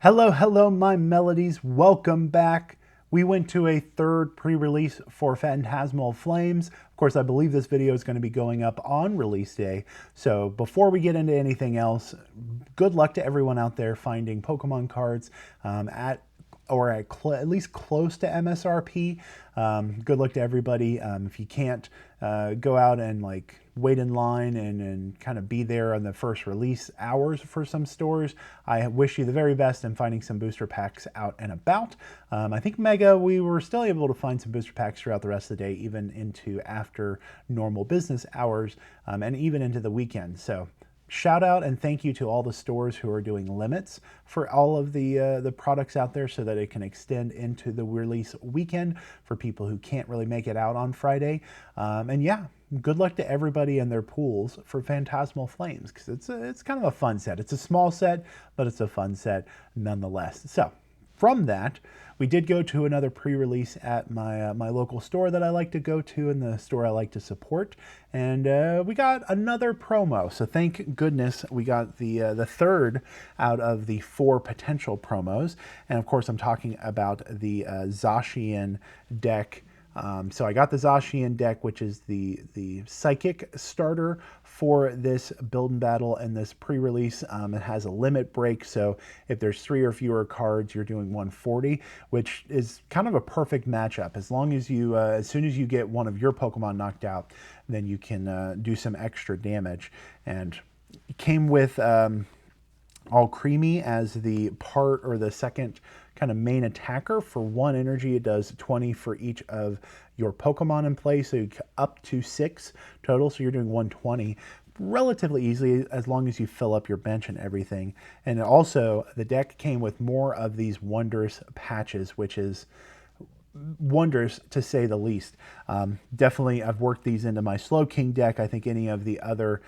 Hello, my melodies. Welcome back. We went to a third pre-release for Phantasmal Flames. Of course, I believe this video is going to be going up on release day. So before we get into anything else, good luck to everyone out there finding Pokemon cards at least close to MSRP. Good luck to everybody. If you can't go out and wait in line and kind of be there on the first release hours for some stores, I wish you the very best in finding some booster packs out and about. I think Mega, we were still able to find some booster packs throughout the rest of the day, even into after normal business hours, and even into the weekend. So shout out and thank you to all the stores who are doing limits for all of the products out there so that it can extend into the release weekend for people who can't really make it out on Friday. And yeah, good luck to everybody and their pools for Phantasmal Flames, because it's kind of a fun set. It's a small set, but it's a fun set nonetheless. So from that, we did go to another pre-release at my local store that I like to go to and the store I like to support, and we got another promo. So thank goodness we got the third out of the 4 potential promos, and of course I'm talking about the Zacian deck. So I got the Zacian deck, which is the Psychic starter for this build and battle and this pre-release. It has a limit break, so if there's 3 or fewer cards, you're doing 140, which is kind of a perfect matchup. As long as you, as soon as you get one of your Pokemon knocked out, then you can do some extra damage. And it came with All Creamy as the part or the second kind of main attacker. For 1 energy, it does 20 for each of your Pokemon in play, so up to 6 total, so you're doing 120 relatively easily as long as you fill up your bench and everything. And also, the deck came with more of these wondrous patches, which is wonders to say the least. Definitely I've worked these into my Slowking deck. I think any of the other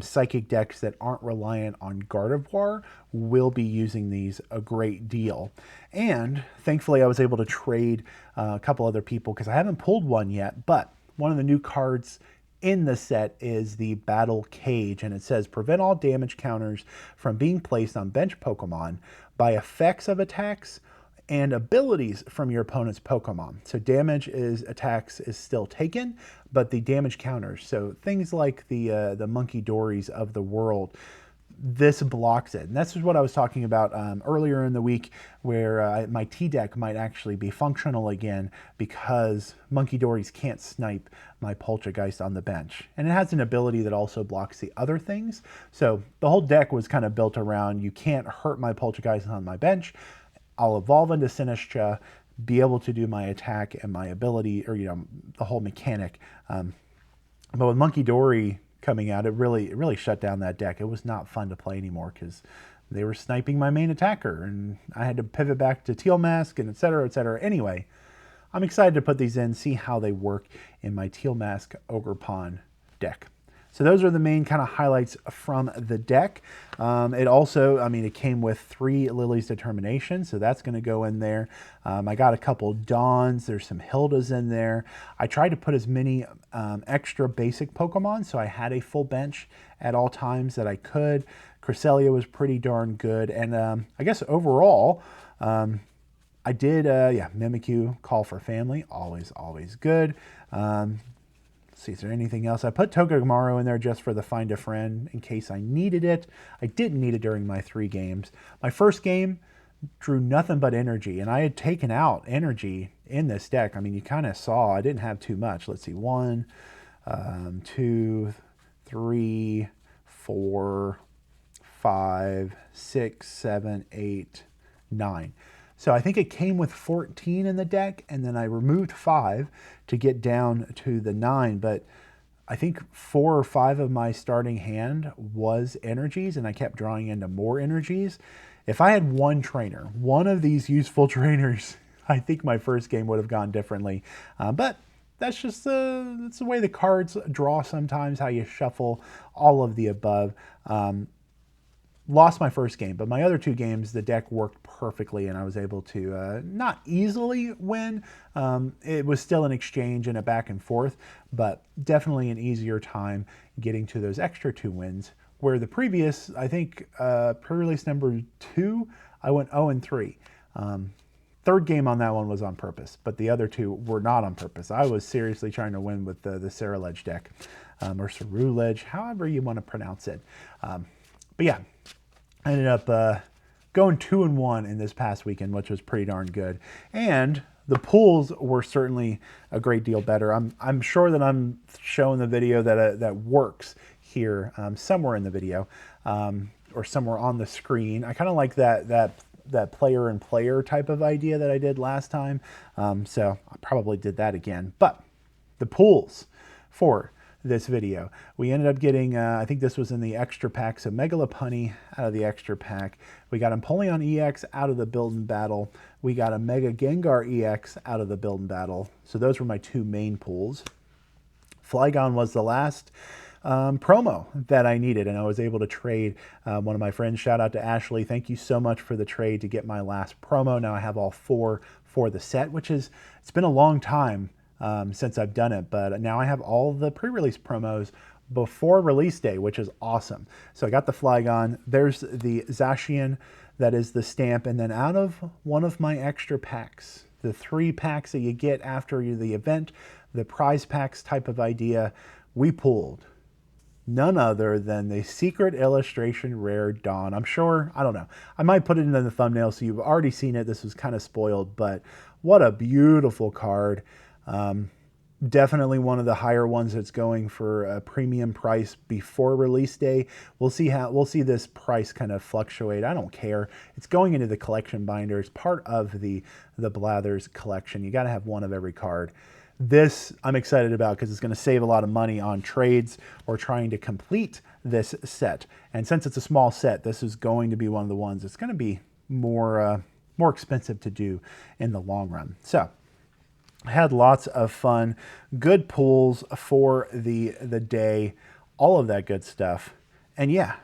Psychic decks that aren't reliant on Gardevoir will be using these a great deal. And thankfully I was able to trade a couple other people because I haven't pulled one yet, but one of the new cards in the set is the Battle Cage, and it says prevent all damage counters from being placed on bench Pokemon by effects of attacks and abilities from your opponent's Pokemon. So damage attacks is still taken, but the damage counters, so things like the Monkey Dories of the world, this blocks it. And that's what I was talking about earlier in the week, where my T deck might actually be functional again because Monkey Dories can't snipe my Poltergeist on the bench. And it has an ability that also blocks the other things. So the whole deck was kind of built around, you can't hurt my Poltergeist on my bench. I'll evolve into Sinistcha, be able to do my attack and my ability, or the whole mechanic. But with Monkey Dory coming out, it really shut down that deck. It was not fun to play anymore because they were sniping my main attacker, and I had to pivot back to Teal Mask and et cetera, et cetera. Anyway, I'm excited to put these in, see how they work in my Teal Mask Ogerpon deck. So those are the main kind of highlights from the deck. It also, it came with 3 Lily's Determination, so that's going to go in there. I got a couple Dawns. There's some Hildas in there. I tried to put as many extra basic Pokemon, so I had a full bench at all times that I could. Cresselia was pretty darn good, and I guess overall, I did, Mimikyu, Call for Family, always good. See, is there anything else? I put Togedemaru in there just for the Find a Friend in case I needed it. I didn't need it during my 3 games. My first game drew nothing but energy, and I had taken out energy in this deck. You kind of saw I didn't have too much. Let's see, 1, 2, 3, 4, 5, 6, 7, 8, 9. So I think it came with 14 in the deck, and then I removed 5 to get down to the 9. But I think 4 or 5 of my starting hand was energies, and I kept drawing into more energies. If I had one trainer, one of these useful trainers, I think my first game would have gone differently. But that's just that's the way the cards draw sometimes, how you shuffle, all of the above. Lost my first game, but my other 2 games, the deck worked perfectly, and I was able to not easily win. It was still an exchange and a back and forth, but definitely an easier time getting to those extra 2 wins where the previous, I think, pre-release number 2, I went 0-3. Third game on that one was on purpose, but the other 2 were not on purpose. I was seriously trying to win with the Ceruledge deck, or Ceruledge, however you want to pronounce it. But yeah, I ended up going 2-1 in this past weekend, which was pretty darn good. And the pools were certainly a great deal better. I'm sure that I'm showing the video that works here somewhere in the video, or somewhere on the screen. I kind of like that player and player type of idea that I did last time. So I probably did that again. But the pools for this video, we ended up getting, I think this was in the extra pack, so Megalopunny out of the extra pack. We got Empoleon EX out of the Build and Battle. We got a Mega Gengar EX out of the Build and Battle. So those were my 2 main pools. Flygon was the last promo that I needed, and I was able to trade one of my friends. Shout out to Ashley. Thank you so much for the trade to get my last promo. Now I have all 4 for the set, which is, it's been a long time since I've done it, but now I have all the pre-release promos before release day, which is awesome. So I got the Flygon. There's the Zacian, that is the stamp, and then out of one of my extra packs, the 3 packs that you get after the event, the prize packs type of idea, we pulled none other than the Secret Illustration Rare Dawn. I'm sure, I don't know, I might put it in the thumbnail so you've already seen it. This was kind of spoiled, but what a beautiful card. Definitely one of the higher ones that's going for a premium price before release day. We'll see this price kind of fluctuate. I don't care. It's going into the collection binder. It's part of the Blathers collection. You got to have one of every card. This I'm excited about because it's going to save a lot of money on trades or trying to complete this set. And since it's a small set, this is going to be one of the ones that's going to be more expensive to do in the long run. So I had lots of fun, good pulls for the day, all of that good stuff. And yeah,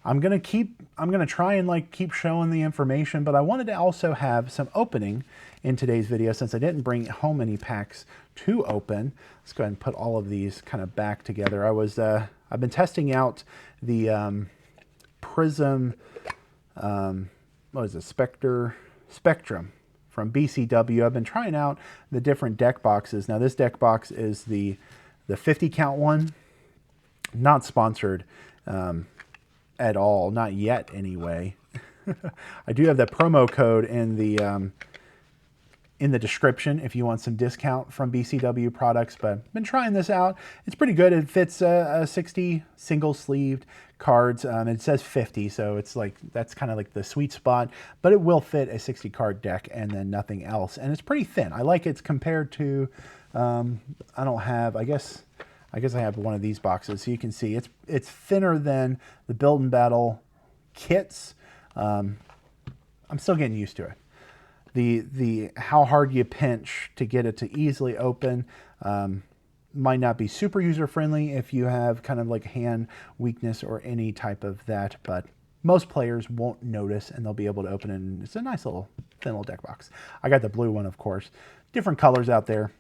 I'm gonna try and keep showing the information, but I wanted to also have some opening in today's video since I didn't bring home any packs to open. Let's go ahead and put all of these kind of back together. I've been testing out the Prism, what is it, Spectrum from BCW. I've been trying out the different deck boxes. Now this deck box is the 50 count one, not sponsored at all, not yet anyway. I do have the promo code in the description if you want some discount from BCW products, but I've been trying this out. It's pretty good. It fits 60 single sleeved cards. It says 50, so it's like, that's kind of like the sweet spot, but it will fit a 60 card deck and then nothing else. And it's pretty thin. I like it's compared to, I guess I have one of these boxes, so you can see it's thinner than the Build and Battle kits. I'm still getting used to it. The how hard you pinch to get it to easily open might not be super user friendly if you have kind of like hand weakness or any type of that, but most players won't notice and they'll be able to open it. And it's a nice little thin little deck box. I got the blue one, of course. Different colors out there.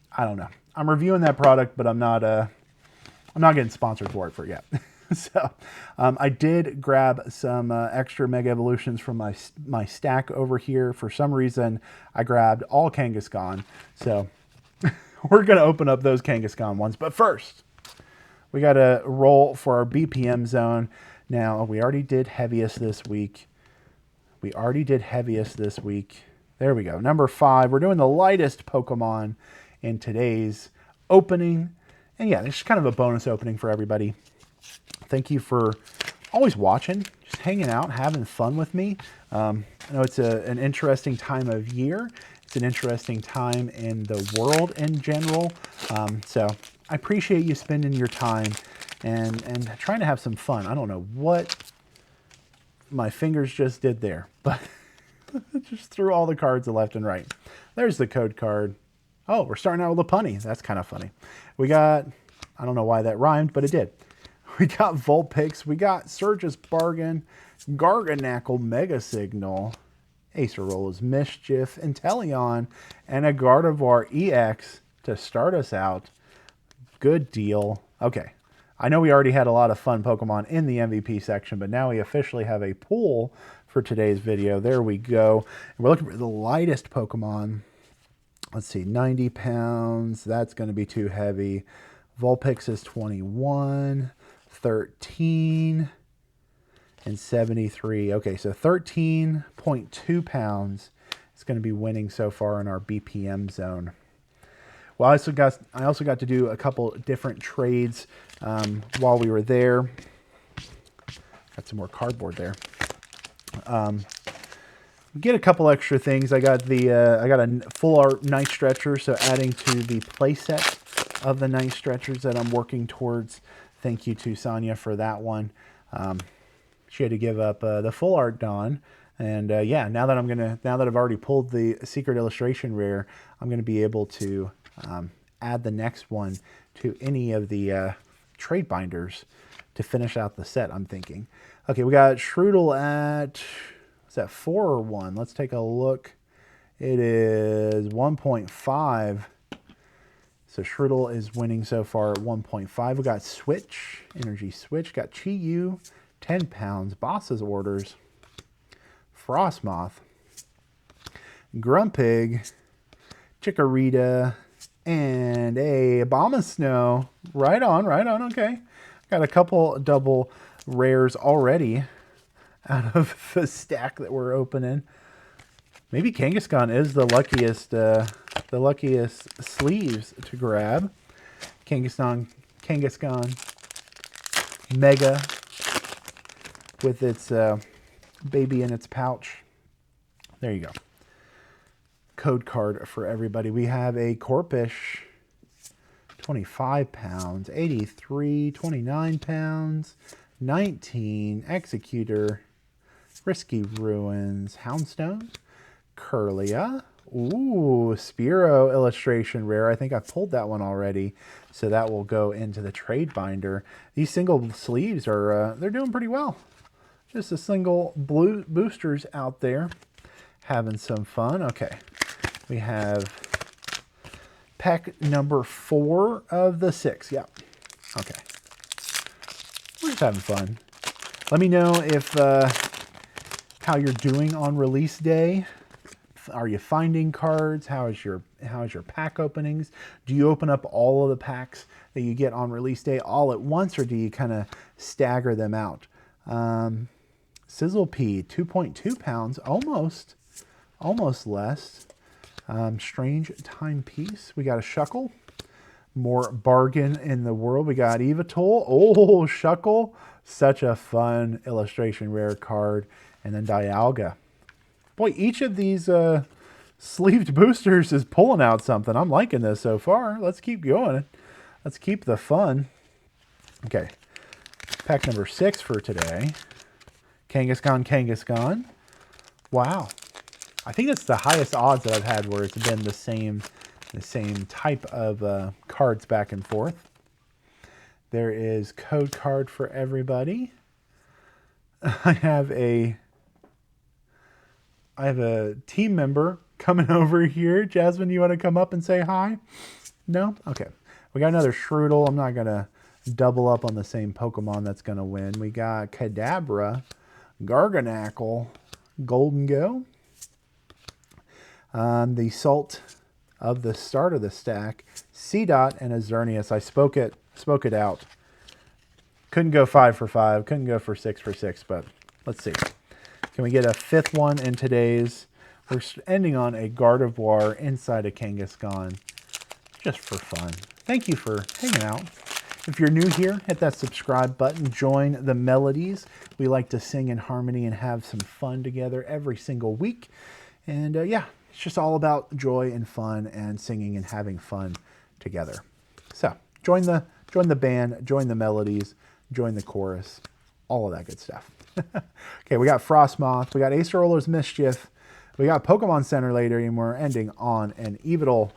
I don't know. I'm reviewing that product, but I'm not getting sponsored for it yet. So I did grab some extra Mega Evolutions from my stack over here. For some reason, I grabbed all Kangaskhan. So we're going to open up those Kangaskhan ones. But first, we got to roll for our BPM zone. Now, we already did heaviest this week. There we go. Number 5. We're doing the lightest Pokemon in today's opening. And yeah, it's kind of a bonus opening for everybody. Thank you for always watching, just hanging out, having fun with me. I know it's an interesting time of year. It's an interesting time in the world in general. So I appreciate you spending your time and trying to have some fun. I don't know what my fingers just did there, but just threw all the cards left and right. There's the code card. Oh, we're starting out with a punny. That's kind of funny. We got, I don't know why that rhymed, but it did. We got Vulpix, we got Surge's Bargain, Garganacl Mega Signal, Acerola's Mischief, Inteleon, and a Gardevoir EX to start us out. Good deal. Okay, I know we already had a lot of fun Pokemon in the MVP section, but now we officially have a pool for today's video. There we go. And we're looking for the lightest Pokemon. Let's see, 90 pounds. That's going to be too heavy. Vulpix is 21, 13, and 73. Okay, so 13.2 pounds is going to be winning so far in our BPM zone. Well, I also got to do a couple different trades while we were there. Got some more cardboard there. Get a couple extra things. I got a full art Night Stretcher, so adding to the playset of the Night Stretchers that I'm working towards. Thank you to Sonia for that one. She had to give up the full art Dawn. And yeah, now that I've already pulled the Secret Illustration Rare, I'm gonna be able to add the next one to any of the trade binders to finish out the set, I'm thinking. Okay, we got Shroodle at, what's that, 4 or 1? Let's take a look. It is 1.5. So Shroodle is winning so far at 1.5. We got Switch, Energy Switch, got Chi-Yu, 10 pounds, Boss's Orders, Frostmoth, Grumpig, Chikorita, and a Abomasnow. Right on, okay. Got a couple double rares already out of the stack that we're opening. Maybe Kangaskhan is the luckiest sleeves to grab. Kangaskhan Mega with its baby in its pouch. There you go. Code card for everybody. We have a Corpish, 25 pounds, 83, 29 pounds, 19, Executor, Risky Ruins, Houndstone, Curlia. Ooh, Spearow Illustration Rare. I think I pulled that one already, so that will go into the trade binder. These single sleeves are, they're doing pretty well. Just a single blue boosters out there having some fun. Okay, we have pack number 4 of the 6. Yeah, okay. We're just having fun. Let me know if how you're doing on release day. Are you finding cards? How is your pack openings? Do you open up all of the packs that you get on release day all at once, or do you kind of stagger them out? Sizzlepea, 2.2 pounds, almost less. Strange Timepiece. We got a Shuckle. More bargain in the world. We got Yveltal. Oh, Shuckle. Such a fun illustration rare card. And then Dialga. Boy, each of these sleeved boosters is pulling out something. I'm liking this so far. Let's keep going. Let's keep the fun. Okay. Pack number 6 for today. Kangaskhan. Wow. I think it's the highest odds that I've had where it's been the same type of cards back and forth. There is code card for everybody. I have a team member coming over here. Jasmine, you want to come up and say hi? No? Okay. We got another Shroodle. I'm not going to double up on the same Pokemon that's going to win. We got Kadabra, Garganackle, Golden Go. The Salt of the start of the stack, Seedot and Azernius. I spoke it out. Couldn't go 5 for 5. Couldn't go for 6 for 6, but let's see. Can we get a 5th one in today's? We're ending on a Gardevoir inside a Kangaskhan, just for fun. Thank you for hanging out. If you're new here, hit that subscribe button. Join the Melodies. We like to sing in harmony and have some fun together every single week. And yeah, it's just all about joy and fun and singing and having fun together. So join the band, join the Melodies, join the chorus, all of that good stuff. Okay, we got Frostmoth, we got Acerola's Mischief, we got Pokemon Center later, and we're ending on an evil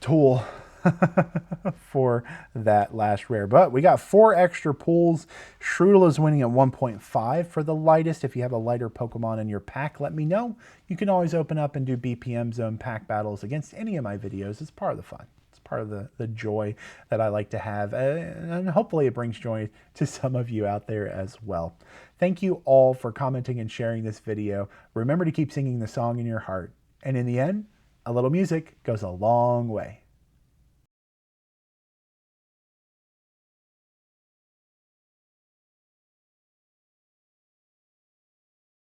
tool for that last rare. But we got 4 extra pulls. Shroodle is winning at 1.5 for the lightest. If you have a lighter Pokemon in your pack, let me know. You can always open up and do BPM zone pack battles against any of my videos. It's part of the fun. It's part of the joy that I like to have. And hopefully it brings joy to some of you out there as well. Thank you all for commenting and sharing this video. Remember to keep singing the song in your heart. And in the end, a little music goes a long way.